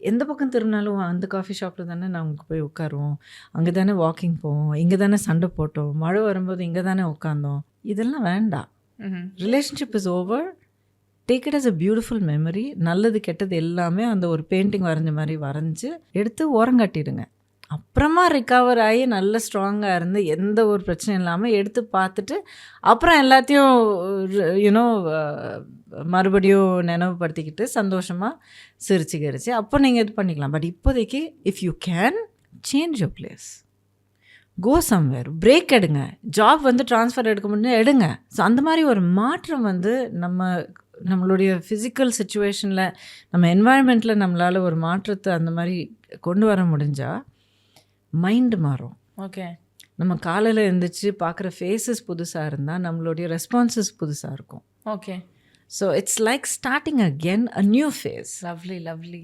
எந்த பக்கம் திரும்பினாலும் அந்த காஃபி ஷாப்பில் தானே நாங்கள் போய் உட்காருவோம், அங்கே தானே வாக்கிங் போவோம், இங்கே தானே சண்டை போட்டோம், மழை வரும்போது இங்கே தானே உட்காந்தோம். இதெல்லாம் வேண்டாம். Relationship is over. Take it as a beautiful memory. நல்லது கெட்டது எல்லாமே அந்த ஒரு பெயிண்டிங் வரைஞ்ச மாதிரி வரைஞ்சி எடுத்து ஓரங்காட்டிடுங்க. அப்புறமா ரிகவர் ஆகி நல்ல ஸ்ட்ராங்காக இருந்து எந்த ஒரு பிரச்சனையும் இல்லாமல் எடுத்து பார்த்துட்டு அப்புறம் எல்லாத்தையும் யூனோ மறுபடியும் நினைவுபடுத்திக்கிட்டு சந்தோஷமாக சிரிச்சு கிரிச்சு அப்போ நீங்கள் இது பண்ணிக்கலாம். பட் இப்போதைக்கு if you can change your place, go somewhere, break எடுங்க. ஜாப் வந்து ட்ரான்ஸ்ஃபர் எடுக்க முடிஞ்சா எடுங்க. ஸோ அந்த மாதிரி ஒரு மாற்றம் வந்து நம்மளுடைய ஃபிசிக்கல் சுச்சுவேஷனில் நம்ம என்வாயன்மெண்ட்டில் நம்மளால் ஒரு மாற்றத்தை அந்த மாதிரி கொண்டு வர முடிஞ்சால் மைண்டு மாறும். ஓகே, நம்ம காலையில் எழுந்திரிச்சு பார்க்குற ஃபேஸஸ் புதுசாக இருந்தால் நம்மளுடைய ரெஸ்பான்சஸ் புதுசாக இருக்கும். Okay. So it's like starting again a new phase. Lovely lovely.